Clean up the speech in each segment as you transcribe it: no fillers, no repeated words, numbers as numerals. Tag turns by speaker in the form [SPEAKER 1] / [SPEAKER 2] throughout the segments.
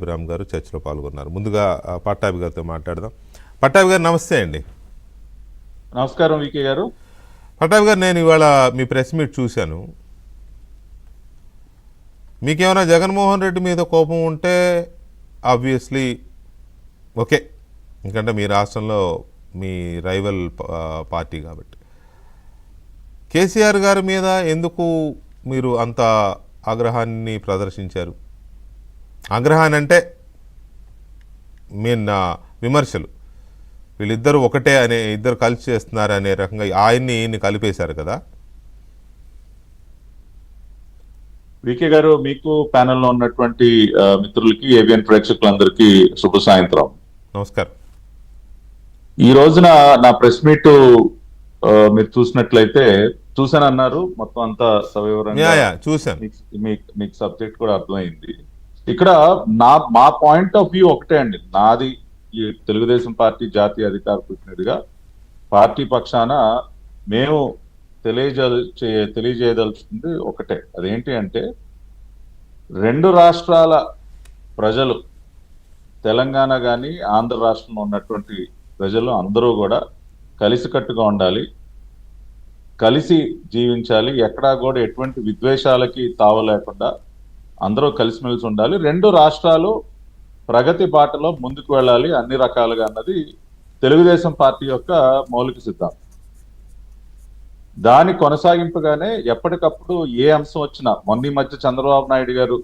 [SPEAKER 1] పట్టాభిరామ్ గారు చర్చలో పాల్గొన్నారు. ముందుగా పట్టాభి గారితో మాట్లాడదాం. పట్టాభి గారు నమస్తే అండి.
[SPEAKER 2] నమస్కారం వికే గారు.
[SPEAKER 1] పట్టాభి గారు, నేను ఇవాళ మీ ప్రెస్ మీట్ చూశాను. మీకేమైనా జగన్మోహన్ రెడ్డి మీద కోపం ఉంటే ఆబ్వియస్లీ ఓకే, ఎందుకంటే మీ రాష్ట్రంలో మీ రైవల్ పార్టీ కాబట్టి. కేసీఆర్ గారి మీద ఎందుకు మీరు అంత ఆగ్రహాన్ని ప్రదర్శించారు? ఆగ్రహాన్ని అంటే విమర్శలు, వీళ్ళిద్దరూ ఒకటే అనే, ఇద్దరు కలిసి చేస్తున్నారు అనే రకంగా ఆయన్ని కలిపేశారు కదా.
[SPEAKER 2] వికే గారు, మీకు ప్యానెల్లో ఉన్నటువంటి మిత్రులకి, ఏబిఎన్ ప్రేక్షకులందరికీ శుభ సాయంత్రం.
[SPEAKER 1] నమస్కారం.
[SPEAKER 2] ఈ రోజున నా ప్రెస్ మీట్ మీరు చూసినట్లయితే, చూసానన్నారు, మొత్తం అంతా సవివరంగా
[SPEAKER 1] చూసాను.
[SPEAKER 2] మీకు సబ్జెక్ట్ కూడా అర్థమైంది. ఇక్కడ మా పాయింట్ ఆఫ్ వ్యూ ఒకటే అండి. నాది ఈ తెలుగుదేశం పార్టీ జాతీయ అధికార ప్రతినిధిగా పార్టీ పక్షాన మేము తెలియజేయదలుచుకుంది ఒకటే. అదేంటి అంటే, రెండు రాష్ట్రాల ప్రజలు, తెలంగాణ కానీ ఆంధ్ర రాష్ట్రంలో ఉన్నటువంటి ప్రజలు అందరూ కూడా కలిసికట్టుగా ఉండాలి, కలిసి జీవించాలి, ఎక్కడా కూడా ఎటువంటి విద్వేషాలకి తావు లేకుండా అందరూ కలిసిమెలిసి ఉండాలి, రెండు రాష్ట్రాలు ప్రగతి బాటలో ముందుకు వెళ్ళాలి అన్ని రకాలుగా అన్నది తెలుగుదేశం పార్టీ యొక్క మౌలిక సిద్ధాంతం. దాని కొనసాగింపుగానే ఎప్పటికప్పుడు ఏ అంశం వచ్చినా, మొన్న మధ్య చంద్రబాబు నాయుడు గారు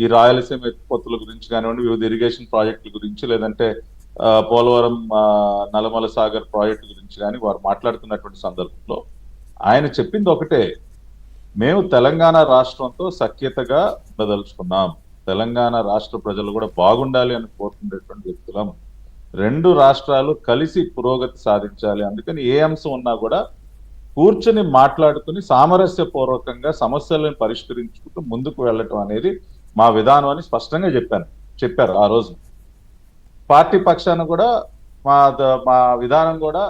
[SPEAKER 2] ఈ రాయలసీమ ఎత్తిపోతుల గురించి కానివ్వండి, వివిధ ఇరిగేషన్ ప్రాజెక్టుల గురించి, లేదంటే పోలవరం నల్లమల సాగర్ ప్రాజెక్టు గురించి కానీ వారు మాట్లాడుతున్నటువంటి సందర్భంలో ఆయన చెప్పింది ఒకటే: మేము తెలంగాణ రాష్ట్రంతో సఖ్యతగా ఉండదలుచుకున్నాం, తెలంగాణ రాష్ట్ర ప్రజలు కూడా బాగుండాలి అని కోరుకునేటువంటి వ్యక్తులం, రెండు రాష్ట్రాలు కలిసి పురోగతి సాధించాలి, అందుకని ఏ అంశం ఉన్నా కూడా కూర్చుని మాట్లాడుకుని సామరస్యపూర్వకంగా సమస్యలను పరిష్కరించుకుంటూ ముందుకు వెళ్ళటం అనేది మా విధానం అని స్పష్టంగా చెప్పారు ఆ రోజు. పార్టీ పక్షాన కూడా మా విధానం కూడా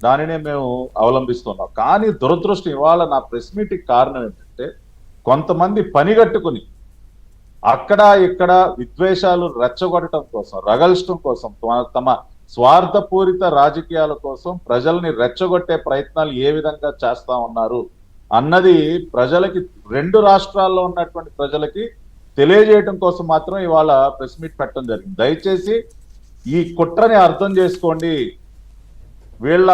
[SPEAKER 2] దానినే మేము అవలంబిస్తున్నాం. కానీ దురదృష్టం, ఇవాళ నా ప్రెస్ మీటింగ్ కారణం ఏంటంటే, కొంతమంది పనిగట్టుకుని అక్కడ ఇక్కడ విద్వేషాలు రెచ్చగొట్టడం కోసం, రగల్చడం కోసం, తమ స్వార్థపూరిత రాజకీయాల కోసం ప్రజల్ని రెచ్చగొట్టే ప్రయత్నాలు ఏ విధంగా చేస్తా ఉన్నారు అన్నది ప్రజలకి, రెండు రాష్ట్రాల్లో ఉన్నటువంటి ప్రజలకి తెలియజేయడం కోసం మాత్రం ఇవాళ ప్రెస్ మీట్ పెట్టడం జరిగింది. దయచేసి ఈ కుట్రని అర్థం చేసుకోండి, వీళ్ళ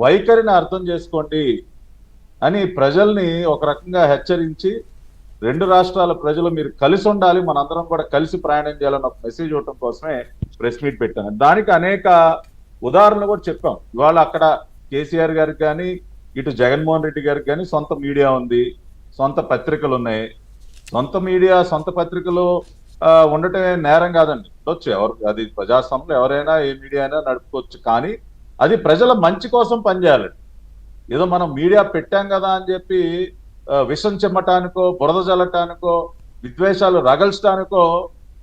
[SPEAKER 2] వైఖరిని అర్థం చేసుకోండి అని ప్రజల్ని ఒక రకంగా హెచ్చరించి, రెండు రాష్ట్రాల ప్రజలు మీరు కలిసి ఉండాలి, మనందరం కూడా కలిసి ప్రయాణం చేయాలని ఒక మెసేజ్ ఇవ్వడం కోసమే ప్రెస్ మీట్ పెట్టాను. దానికి అనేక ఉదాహరణలు కూడా చెప్పాం. ఇవాళ అక్కడ కేసీఆర్ గారికి కానీ, ఇటు జగన్మోహన్ రెడ్డి గారికి కానీ సొంత మీడియా ఉంది, సొంత పత్రికలు ఉన్నాయి. సొంత మీడియా, సొంత పత్రికలు ఉండటమే నేరం కాదండి, ఉండొచ్చు, అది ప్రజాస్వామ్యంలో ఎవరైనా ఏ మీడియా అయినా నడుపుకోవచ్చు. కానీ అది ప్రజల మంచి కోసం పనిచేయాలండి. ఏదో మనం మీడియా పెట్టాం కదా అని చెప్పి విషం చెమ్మటానికో, బురద జల్లటానికో, విద్వేషాలు రగల్చడానికో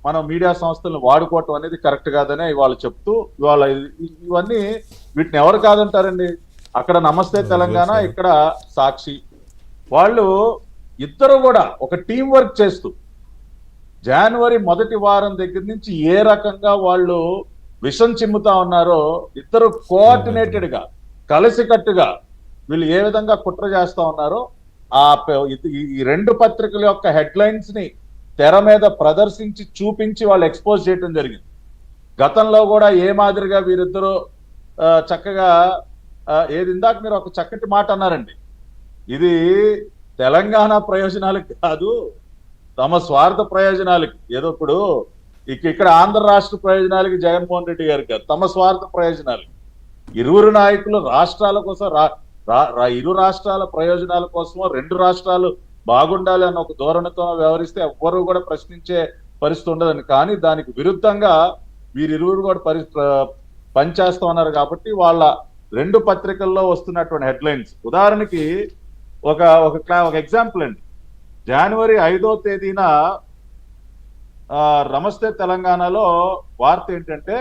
[SPEAKER 2] మనం మీడియా సంస్థలను వాడుకోవటం అనేది కరెక్ట్ కాదనే ఇవాళ చెప్తూ, ఇవాళ ఇవన్నీ వీటిని ఎవరు కాదంటారండి. అక్కడ నమస్తే తెలంగాణ, ఇక్కడ సాక్షి, వాళ్ళు ఇద్దరు కూడా ఒక టీం వర్క్ చేస్తూ జనవరి మొదటి వారం దగ్గర నుంచి ఏ రకంగా వాళ్ళు విషం చిమ్ముతా ఉన్నారో, ఇద్దరు కోఆర్డినేటెడ్ గా, కలిసికట్టుగా వీళ్ళు ఏ విధంగా కుట్ర చేస్తా ఉన్నారో ఈ రెండు పత్రికల యొక్క హెడ్లైన్స్ ని తెర మీద ప్రదర్శించి చూపించి వాళ్ళు ఎక్స్పోజ్ చేయడం జరిగింది. గతంలో కూడా ఏ మాదిరిగా వీరిద్దరూ చక్కగా ఏది, ఇందాక మీరు ఒక చక్కటి మాట అన్నారండి, ఇది తెలంగాణ ప్రయోజనాలకు కాదు, తమ స్వార్థ ప్రయోజనాలకి, ఏదో ఇప్పుడు ఇక్కడ ఆంధ్ర రాష్ట్ర ప్రయోజనాలకి జగన్మోహన్ రెడ్డి గారికి కాదు, తమ స్వార్థ ప్రయోజనాలకి, ఇరువురు నాయకులు రాష్ట్రాల కోసం, ఇరు రాష్ట్రాల ప్రయోజనాల కోసమో, రెండు రాష్ట్రాలు బాగుండాలి అన్న ఒక ధోరణితో వ్యవహరిస్తే ఎవ్వరూ కూడా ప్రశ్నించే పరిస్థితి ఉండదని. కానీ దానికి విరుద్ధంగా వీరిరువురు కూడా పనిచేస్తా ఉన్నారు. కాబట్టి వాళ్ళ రెండు పత్రికల్లో వస్తున్నటువంటి హెడ్లైన్స్, ఉదాహరణకి ఒక ఎగ్జాంపుల్ అండి. జనవరి 5వ తేదీన నమస్తే తెలంగాణలో వార్త ఏంటంటే,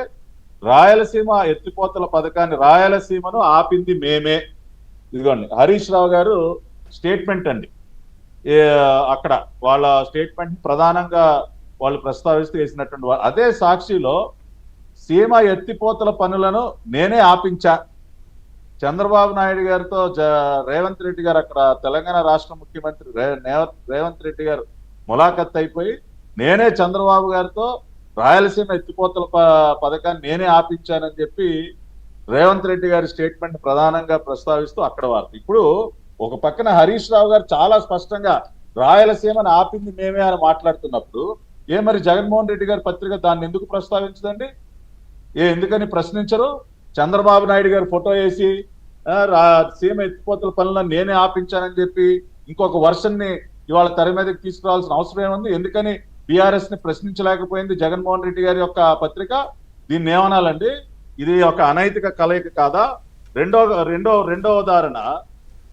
[SPEAKER 2] రాయలసీమ ఎత్తిపోతల పథకాన్ని, రాయలసీమను ఆపింది మేమే. ఇదిగోండి హరీష్ రావు గారు స్టేట్మెంట్ అండి. అక్కడ వాళ్ళ స్టేట్మెంట్ ప్రధానంగా వాళ్ళు ప్రస్తావిస్తూ వేసినటువంటి అదే సాక్షిలో సీమ ఎత్తిపోతల పనులను నేనే ఆపించా, చంద్రబాబు నాయుడు గారితో రేవంత్ రెడ్డి గారు అక్కడ తెలంగాణ రాష్ట్ర ముఖ్యమంత్రి రేవంత్ రెడ్డి గారు ములాఖత్ అయిపోయి నేనే చంద్రబాబు గారితో రాయలసీమ ఎత్తిపోతల పథకాన్ని నేనే ఆపించానని చెప్పి రేవంత్ రెడ్డి గారి స్టేట్మెంట్ ప్రధానంగా ప్రస్తావిస్తూ అక్కడ వార్త. ఇప్పుడు ఒక పక్కన హరీష్ రావు గారు చాలా స్పష్టంగా రాయలసీమను ఆపింది మేమే అని మాట్లాడుతున్నప్పుడు మరి జగన్మోహన్ రెడ్డి గారి పత్రిక దాన్ని ఎందుకు ప్రస్తావించదండి? ఎందుకని ప్రశ్నించరు? చంద్రబాబు నాయుడు గారు ఫోటో వేసి సీమ ఎత్తిపోతల పనులను నేనే ఆపించానని చెప్పి ఇంకొక వర్షన్ ని ఇవాళ తెర మీదకి తీసుకురావాల్సిన అవసరం ఏముంది? ఎందుకని బీఆర్ఎస్ ని ప్రశ్నించలేకపోయింది జగన్మోహన్ రెడ్డి గారి యొక్క పత్రిక? దీన్ని ఏమనాలండి? ఇది ఒక అనైతిక కలయిక కాదా? రెండో ఉదాహరణ,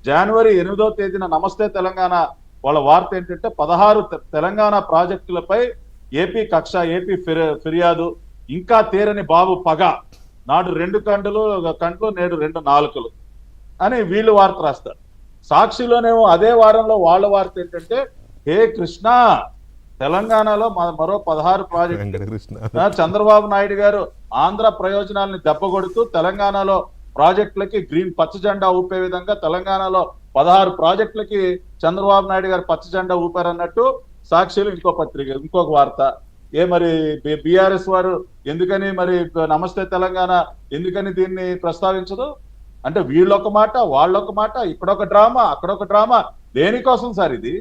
[SPEAKER 2] జనవరి 8వ తేదీన నమస్తే తెలంగాణ వాళ్ళ వార్త ఏంటంటే 16 తెలంగాణ ప్రాజెక్టులపై ఏపీ కక్ష, ఏపీ ఫిర్యాదు, ఇంకా తీరని బాబు పగ, నాడు 2 కండ్లు నేడు 2 నాలుకలు అని వీళ్ళు వార్త రాస్తారు. సాక్షిలోనేమో అదే వారంలో వాళ్ళ వార్త ఏంటంటే హే కృష్ణ, తెలంగాణలో మరో 16 ప్రాజెక్టులు, చంద్రబాబు నాయుడు గారు ఆంధ్ర ప్రయోజనాలను దెబ్బకొడుతూ తెలంగాణలో ప్రాజెక్టులకి గ్రీన్ పచ్చ జెండా ఊపే విధంగా తెలంగాణలో 16 ప్రాజెక్టులకి చంద్రబాబు నాయుడు గారు పచ్చ జెండా ఊపారన్నట్టు సాక్షిలో ఇంకో పత్రిక ఇంకొక వార్త. మరి బీఆర్ఎస్ వారు ఎందుకని మరి నమస్తే తెలంగాణ ఎందుకని దీన్ని ప్రస్తావించదు? అంటే వీళ్ళొక మాట, వాళ్ళొక మాట, ఇక్కడొక డ్రామా, అక్కడొక డ్రామా. దేనికోసం సార్ ఇది?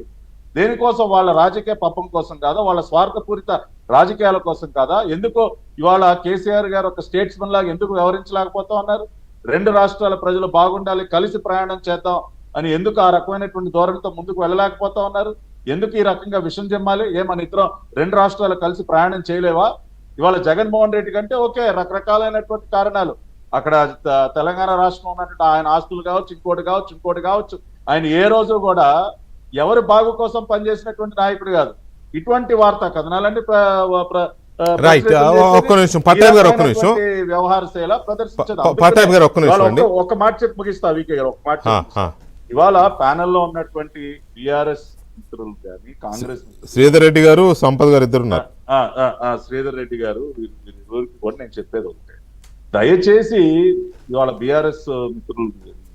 [SPEAKER 2] దేనికోసం? వాళ్ళ రాజకీయ పప్పం కోసం కాదా? వాళ్ళ స్వార్థపూరిత రాజకీయాల కోసం కాదా? ఎందుకు ఇవాళ కేసీఆర్ గారు ఒక స్టేట్స్మన్ లాగా ఎందుకు వ్యవహరించలేకపోతా ఉన్నారు? 2 రాష్ట్రాల ప్రజలు బాగుండాలి, కలిసి ప్రయాణం చేద్దాం అని ఎందుకు ఆ రకమైనటువంటి ధోరణితో ముందుకు వెళ్ళలేకపోతా ఉన్నారు? ఎందుకు ఈ రకంగా విషం జమ్మాలి? మన ఇద్దరం 2 రాష్ట్రాలు కలిసి ప్రయాణం చేయలేవా? ఇవాళ జగన్మోహన్ రెడ్డి కంటే ఓకే, రకరకాలైనటువంటి కారణాలు, అక్కడ తెలంగాణ రాష్ట్రం ఉన్నటువంటి ఆయన ఆస్తులు కావచ్చు, ఇంకోటి కావచ్చు, ఆయన ఏ రోజు కూడా ఎవరి బాగు కోసం పనిచేసినటువంటి నాయకుడు కాదు. ఇటువంటి వార్తా కథనాలన్నీ వ్యవహార శైలి ప్రదర్శించదు. ఒక మాట చెప్పి ముగిస్తా వీకే గారు, ఒక మాట. ఇవాళ ప్యానెల్లో ఉన్నటువంటి బీఆర్ఎస్ మిత్రులు కానీ కాంగ్రెస్
[SPEAKER 1] శ్రీధర్ రెడ్డి గారు, సంపత్ గారు ఇద్దరు ఉన్నారు.
[SPEAKER 2] శ్రీధర్ రెడ్డి గారు వీరికి కూడా నేను చెప్పేది ఒకటే, దయచేసి ఇవాళ బీఆర్ఎస్ మిత్రులు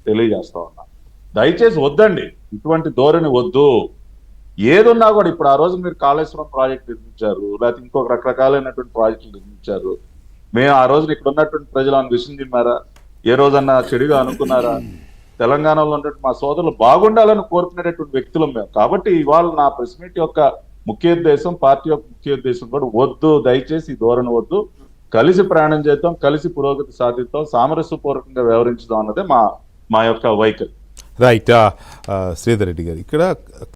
[SPEAKER 2] తెలియజేస్తా ఉన్నా, దయచేసి వద్దండి, ఇటువంటి ధోరణి వద్దు. ఏదున్నా కూడా ఇప్పుడు ఆ రోజు మీరు కాళేశ్వరం ప్రాజెక్ట్ నిర్మించారు, లేకపోతే ఇంకొక రకరకాలైనటువంటి ప్రాజెక్టులు నిర్మించారు. మేము ఆ రోజున ఇక్కడ ఉన్నటువంటి ప్రజలు అని విషయం తిన్నారా? ఏ రోజన్నా చెడుగా అనుకున్నారా? తెలంగాణలో ఉన్నటువంటి మా సోదరులు బాగుండాలని కోరుకునేటటువంటి వ్యక్తులం మేము. కాబట్టి ఇవాళ నా ప్రెస్ మీట్ యొక్క ముఖ్య ఉద్దేశం, పార్టీ యొక్క ముఖ్య ఉద్దేశం కూడా వద్దు, దయచేసి ఈ ధోరణి వద్దు, కలిసి ప్రయాణం చేద్దాం, కలిసి పురోగతి సాధిద్దాం, సామరస్యపూర్వకంగా వ్యవహరించుదాం అన్నదే మా యొక్క వైఖరి.
[SPEAKER 1] రైట్. శ్రీధర్ రెడ్డి గారు ఇక్కడ